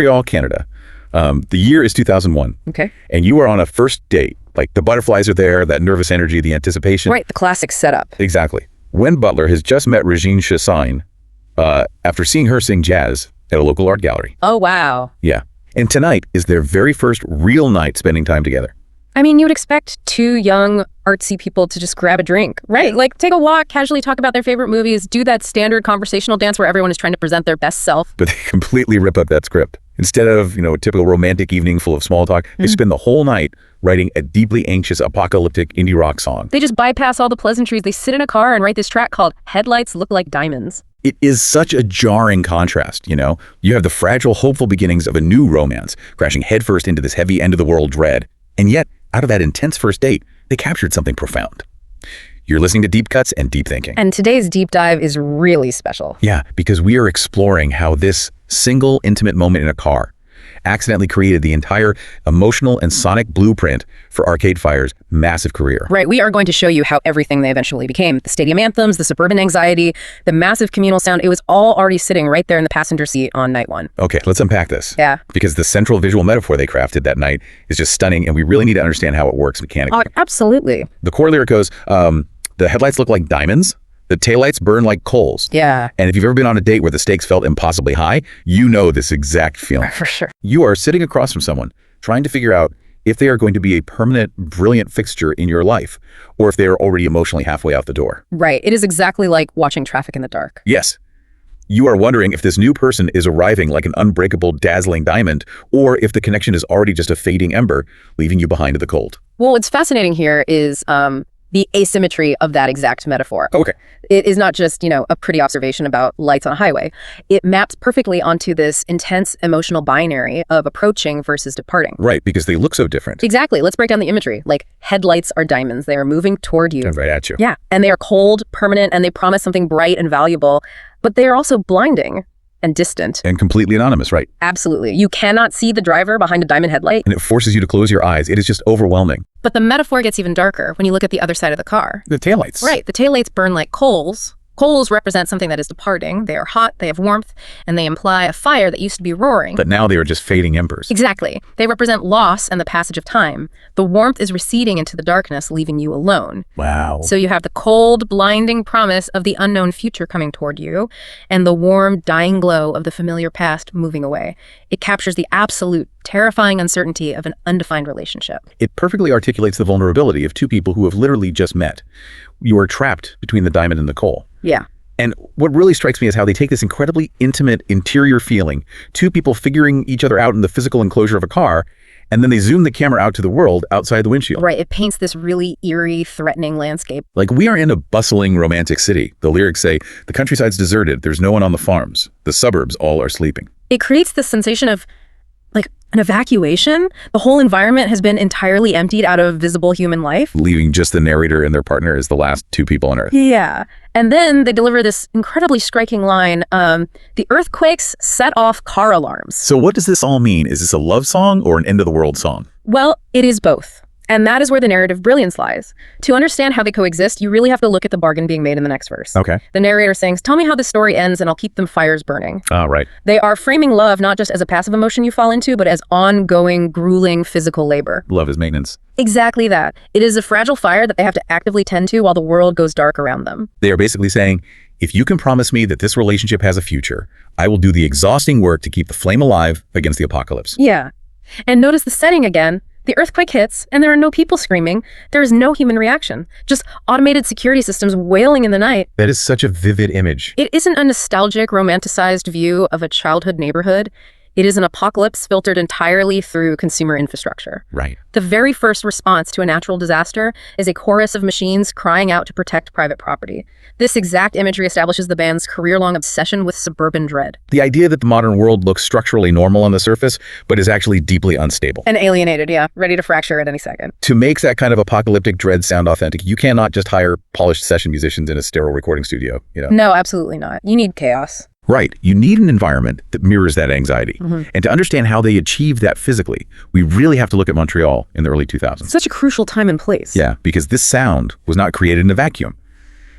Montreal, Canada. The year is 2001. Okay. And you are on a first date. Like the butterflies are there, that nervous energy, the anticipation. Right, the classic setup. Exactly. When Butler has just met Régine Chassagne after seeing her sing jazz at a local art gallery. Oh, wow. Yeah. And tonight is their very first real night spending time together. I mean, you would expect two young, artsy people to just grab a drink, right? Like take a walk, casually talk about their favorite movies, do that standard conversational dance where everyone is trying to present their best self. But they completely rip up that script. Instead of, a typical romantic evening full of small talk, they spend the whole night writing a deeply anxious apocalyptic indie rock song. They just bypass all the pleasantries. They sit in a car and write this track called Headlights Look Like Diamonds. It is such a jarring contrast, You have the fragile, hopeful beginnings of a new romance crashing headfirst into this heavy end-of-the-world dread. And yet, out of that intense first date, they captured something profound. You're listening to Deep Cuts and Deep Thinking. And today's deep dive is really special. Yeah, because we are exploring how this single intimate moment in a car accidentally created the entire emotional and sonic blueprint for Arcade Fire's massive career. Right, we are going to show you how everything they eventually became. The stadium anthems, the suburban anxiety, the massive communal sound, it was all already sitting right there in the passenger seat on night one. Okay, let's unpack this. Yeah. Because the central visual metaphor they crafted that night is just stunning, and we really need to understand how it works mechanically. Oh, absolutely. The core lyric goes, the headlights look like diamonds, the taillights burn like coals. Yeah. And if you've ever been on a date where the stakes felt impossibly high, you know this exact feeling. For sure. You are sitting across from someone trying to figure out if they are going to be a permanent, brilliant fixture in your life, or if they are already emotionally halfway out the door. Right. It is exactly like watching traffic in the dark. Yes. You are wondering if this new person is arriving like an unbreakable, dazzling diamond, or if the connection is already just a fading ember, leaving you behind in the cold. Well, what's fascinating here is the asymmetry of that exact metaphor. Okay. It is not just, a pretty observation about lights on a highway. It maps perfectly onto this intense emotional binary of approaching versus departing. Right, because they look so different. Exactly. Let's break down the imagery. Like, headlights are diamonds. They are moving toward you. And right at you. Yeah. And they are cold, permanent, and they promise something bright and valuable, but they are also blinding and distant. And completely anonymous, right? Absolutely. You cannot see the driver behind a diamond headlight. And it forces you to close your eyes. It is just overwhelming. But the metaphor gets even darker when you look at the other side of the car. The taillights. Right. The taillights burn like coals. Coals represent something that is departing. They are hot, they have warmth, and they imply a fire that used to be roaring. But now they are just fading embers. Exactly. They represent loss and the passage of time. The warmth is receding into the darkness, leaving you alone. Wow. So you have the cold, blinding promise of the unknown future coming toward you, and the warm, dying glow of the familiar past moving away. It captures the absolute, terrifying uncertainty of an undefined relationship. It perfectly articulates the vulnerability of two people who have literally just met. You are trapped between the diamond and the coal. Yeah. And what really strikes me is how they take this incredibly intimate interior feeling, two people figuring each other out in the physical enclosure of a car, and then they zoom the camera out to the world outside the windshield. Right. It paints this really eerie, threatening landscape. Like, we are in a bustling, romantic city. The lyrics say, the countryside's deserted, there's no one on the farms, the suburbs all are sleeping. It creates this sensation of, like, an evacuation. The whole environment has been entirely emptied out of visible human life. Leaving just the narrator and their partner as the last two people on Earth. Yeah. And then they deliver this incredibly striking line, the earthquakes set off car alarms. So what does this all mean? Is this a love song or an end-of-the-world song? Well, it is both. And that is where the narrative brilliance lies. To understand how they coexist, you really have to look at the bargain being made in the next verse. Okay. The narrator saying, tell me how the story ends and I'll keep them fires burning. Right. They are framing love not just as a passive emotion you fall into, but as ongoing, grueling physical labor. Love is maintenance. Exactly that. It is a fragile fire that they have to actively tend to while the world goes dark around them. They are basically saying, if you can promise me that this relationship has a future, I will do the exhausting work to keep the flame alive against the apocalypse. Yeah. And notice the setting again. The earthquake hits, and there are no people screaming. There is no human reaction. Just automated security systems wailing in the night. That is such a vivid image. It isn't a nostalgic, romanticized view of a childhood neighborhood. It is an apocalypse filtered entirely through consumer infrastructure. Right. The very first response to a natural disaster is a chorus of machines crying out to protect private property. This exact imagery establishes the band's career-long obsession with suburban dread. The idea that the modern world looks structurally normal on the surface, but is actually deeply unstable. And alienated, yeah. Ready to fracture at any second. To make that kind of apocalyptic dread sound authentic, you cannot just hire polished session musicians in a sterile recording studio, No, absolutely not. You need chaos. Right. You need an environment that mirrors that anxiety. Mm-hmm. And to understand how they achieve that physically, we really have to look at Montreal in the early 2000s. Such a crucial time and place. Yeah, because this sound was not created in a vacuum.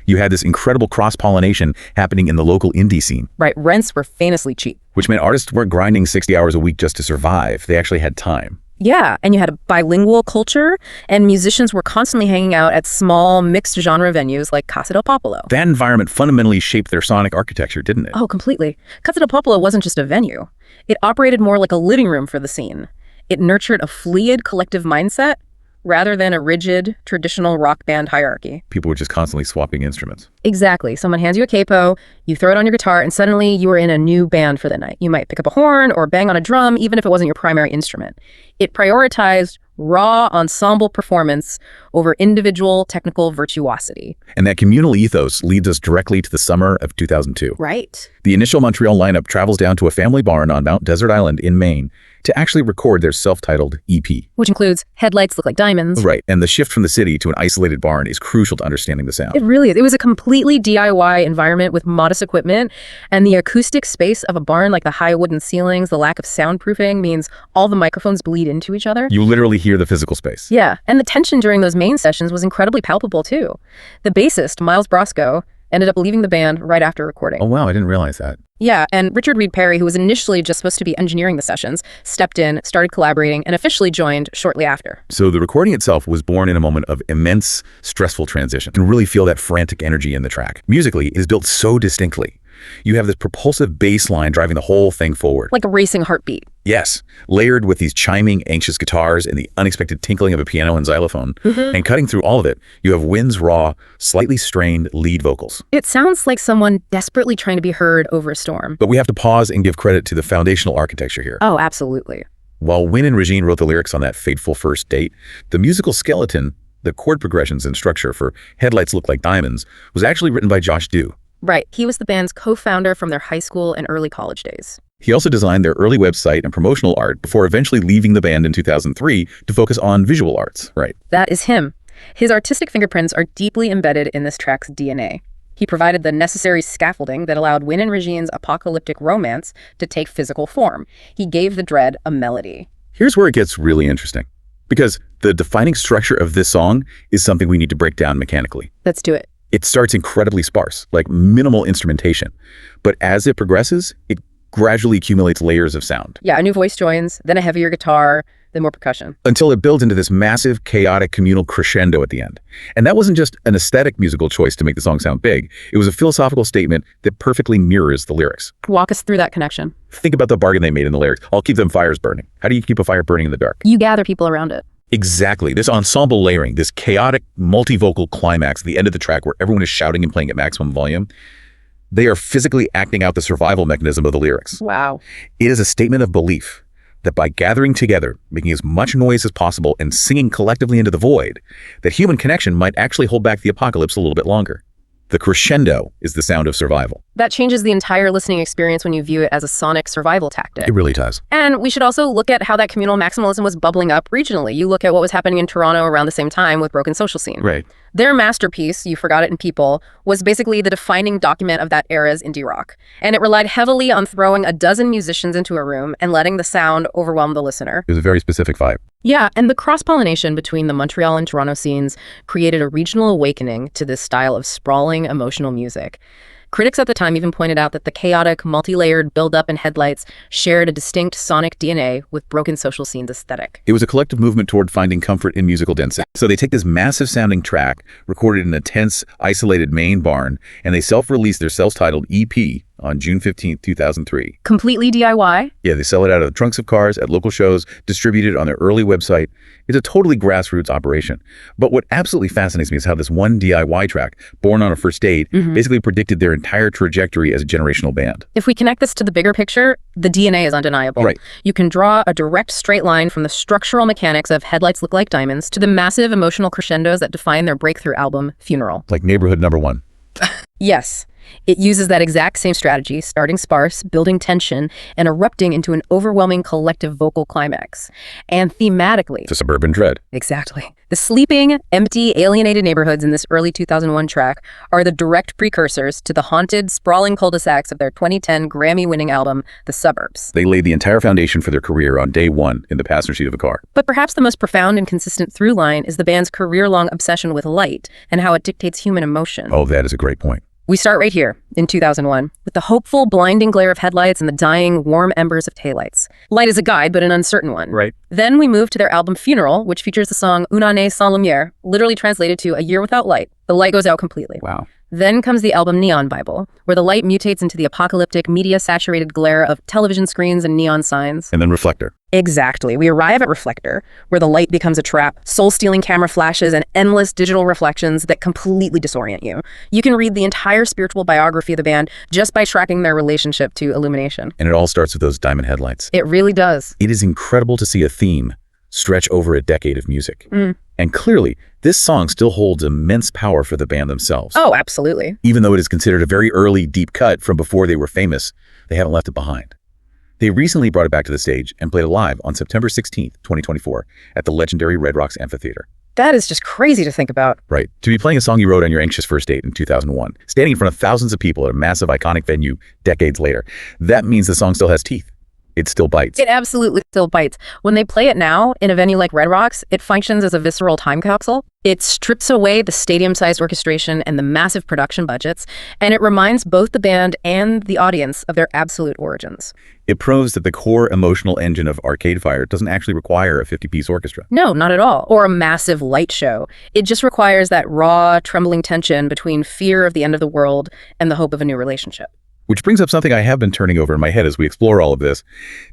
You had this incredible cross-pollination happening in the local indie scene, Right, rents were famously cheap. which meant artists weren't grinding 60 hours a week just to survive. They actually had time. Yeah, and you had a bilingual culture, and musicians were constantly hanging out at small, mixed-genre venues like Casa del Popolo. That environment fundamentally shaped their sonic architecture, didn't it? Oh, completely. Casa del Popolo wasn't just a venue. It operated more like a living room for the scene. It nurtured a fluid collective mindset rather than a rigid, traditional rock band hierarchy. People were just constantly swapping instruments. Exactly. Someone hands you a capo, you throw it on your guitar, and suddenly you are in a new band for the night. You might pick up a horn or bang on a drum, even if it wasn't your primary instrument. It prioritized raw ensemble performance over individual technical virtuosity. And that communal ethos leads us directly to the summer of 2002. Right. The initial Montreal lineup travels down to a family barn on Mount Desert Island in Maine to actually record their self-titled EP. Which includes Headlights Look Like Diamonds. Right, and the shift from the city to an isolated barn is crucial to understanding the sound. It really is. It was a completely DIY environment with modest equipment, and the acoustic space of a barn, like the high wooden ceilings, the lack of soundproofing, means all the microphones bleed into each other. You literally hear the physical space. Yeah, and the tension during those main sessions was incredibly palpable too. The bassist, Miles Brosco, ended up leaving the band right after recording. Oh wow, I didn't realize that. Yeah, and Richard Reed Perry, who was initially just supposed to be engineering the sessions, stepped in, started collaborating, and officially joined shortly after. So the recording itself was born in a moment of immense, stressful transition. You can really feel that frantic energy in the track. Musically, it is built so distinctly. You have this propulsive bass line driving the whole thing forward. Like a racing heartbeat. Yes, layered with these chiming, anxious guitars and the unexpected tinkling of a piano and xylophone. And cutting through all of it, you have Wynn's raw, slightly strained lead vocals. It sounds like someone desperately trying to be heard over a storm. But we have to pause and give credit to the foundational architecture here. Oh, absolutely. While Wynn and Régine wrote the lyrics on that fateful first date, the musical skeleton, the chord progressions and structure for Headlights Look Like Diamonds, was actually written by Josh Dew. Right. He was the band's co-founder from their high school and early college days. He also designed their early website and promotional art before eventually leaving the band in 2003 to focus on visual arts. Right. That is him. His artistic fingerprints are deeply embedded in this track's DNA. He provided the necessary scaffolding that allowed Wynn and Régine's apocalyptic romance to take physical form. He gave the dread a melody. Here's where it gets really interesting, because the defining structure of this song is something we need to break down mechanically. Let's do it. It starts incredibly sparse, like minimal instrumentation. But as it progresses, it gradually accumulates layers of sound. Yeah, a new voice joins, then a heavier guitar, then more percussion. Until it builds into this massive, chaotic, communal crescendo at the end. And that wasn't just an aesthetic musical choice to make the song sound big. It was a philosophical statement that perfectly mirrors the lyrics. Walk us through that connection. Think about the bargain they made in the lyrics. I'll keep them fires burning. How do you keep a fire burning in the dark? You gather people around it. Exactly. This ensemble layering, this chaotic, multivocal climax at the end of the track where everyone is shouting and playing at maximum volume, they are physically acting out the survival mechanism of the lyrics. Wow. It is a statement of belief that by gathering together, making as much noise as possible, and singing collectively into the void, that human connection might actually hold back the apocalypse a little bit longer. The crescendo is the sound of survival. That changes the entire listening experience when you view it as a sonic survival tactic. It really does. And we should also look at how that communal maximalism was bubbling up regionally. You look at what was happening in Toronto around the same time with Broken Social Scene. Right. Their masterpiece, You Forgot It in People, was basically the defining document of that era's indie rock. And it relied heavily on throwing a dozen musicians into a room and letting the sound overwhelm the listener. It was a very specific vibe. Yeah, and the cross-pollination between the Montreal and Toronto scenes created a regional awakening to this style of sprawling, emotional music. Critics at the time even pointed out that the chaotic, multi-layered build-up and Headlights shared a distinct sonic DNA with Broken Social Scene's aesthetic. It was a collective movement toward finding comfort in musical density. So they take this massive sounding track, recorded in a tense, isolated Maine barn, and they self-release their self-titled EP on June 15th, 2003. Completely DIY? Yeah, they sell it out of the trunks of cars at local shows, distributed on their early website. It's a totally grassroots operation. But what absolutely fascinates me is how this one DIY track, born on a first date, basically predicted their entire trajectory as a generational band. If we connect this to the bigger picture, the DNA is undeniable. Right. You can draw a direct straight line from the structural mechanics of Headlights Look Like Diamonds to the massive emotional crescendos that define their breakthrough album, Funeral. Like Neighborhood Number One. Yes. It uses that exact same strategy, starting sparse, building tension, and erupting into an overwhelming collective vocal climax. And thematically... The Suburban Dread. Exactly. The sleeping, empty, alienated neighborhoods in this early 2001 track are the direct precursors to the haunted, sprawling cul-de-sacs of their 2010 Grammy-winning album, The Suburbs. They laid the entire foundation for their career on day one in the passenger seat of a car. But perhaps the most profound and consistent through line is the band's career-long obsession with light and how it dictates human emotion. Oh, that is a great point. We start right here, in 2001, with the hopeful, blinding glare of headlights and the dying, warm embers of taillights. Light is a guide, but an uncertain one. Right. Then we move to their album Funeral, which features the song Une année sans lumière, literally translated to A Year Without Light. The light goes out completely. Wow. Then comes the album Neon Bible, where the light mutates into the apocalyptic, media-saturated glare of television screens and neon signs. And then Reflector. Exactly. We arrive at Reflector, where the light becomes a trap, soul-stealing camera flashes, and endless digital reflections that completely disorient you. You can read the entire spiritual biography of the band just by tracking their relationship to illumination. And it all starts with those diamond headlights. It really does. It is incredible to see a theme stretch over a decade of music. And clearly, this song still holds immense power for the band themselves. Oh, absolutely. Even though it is considered a very early, deep cut from before they were famous, they haven't left it behind. They recently brought it back to the stage and played it live on September 16th, 2024 at the legendary Red Rocks Amphitheater. That is just crazy to think about. Right. To be playing a song you wrote on your anxious first date in 2001, standing in front of thousands of people at a massive, iconic venue decades later, that means the song still has teeth. It still bites. It absolutely still bites. When they play it now in a venue like Red Rocks, it functions as a visceral time capsule. It strips away the stadium-sized orchestration and the massive production budgets, and it reminds both the band and the audience of their absolute origins. It proves that the core emotional engine of Arcade Fire doesn't actually require a 50-piece orchestra. No, not at all. Or a massive light show. It just requires that raw, trembling tension between fear of the end of the world and the hope of a new relationship. Which brings up something I have been turning over in my head as we explore all of this.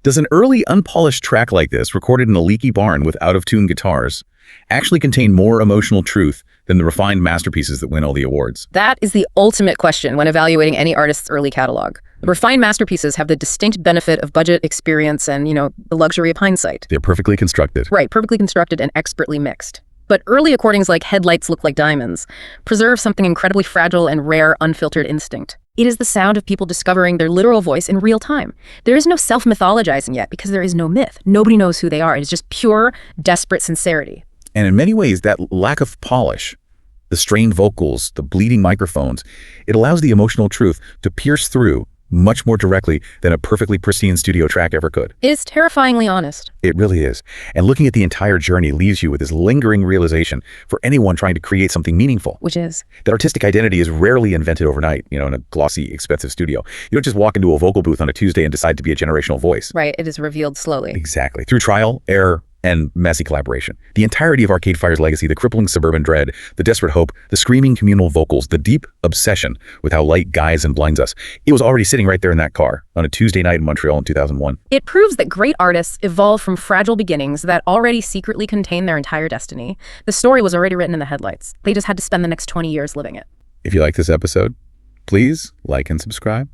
Does an early, unpolished track like this, recorded in a leaky barn with out-of-tune guitars, actually contain more emotional truth than the refined masterpieces that win all the awards? That is the ultimate question when evaluating any artist's early catalog. The refined masterpieces have the distinct benefit of budget, experience, and, the luxury of hindsight. They're perfectly constructed. Right, perfectly constructed and expertly mixed. But early recordings like Headlights Look Like Diamonds preserve something incredibly fragile and rare, unfiltered instinct. It is the sound of people discovering their literal voice in real time. There is no self-mythologizing yet because there is no myth. Nobody knows who they are. It's just pure, desperate sincerity. And in many ways, that lack of polish, the strained vocals, the bleeding microphones, it allows the emotional truth to pierce through much more directly than a perfectly pristine studio track ever could. It is terrifyingly honest. It really is. And looking at the entire journey leaves you with this lingering realization for anyone trying to create something meaningful. Which is? That artistic identity is rarely invented overnight, in a glossy, expensive studio. You don't just walk into a vocal booth on a Tuesday and decide to be a generational voice. Right, it is revealed slowly. Exactly. Through trial, error, and messy collaboration. The entirety of Arcade Fire's legacy, the crippling suburban dread, the desperate hope, the screaming communal vocals, the deep obsession with how light guides and blinds us, it was already sitting right there in that car on a Tuesday night in Montreal in 2001. It proves that great artists evolve from fragile beginnings that already secretly contain their entire destiny. The story was already written in the headlights. They just had to spend the next 20 years living it. If you like this episode, please like and subscribe.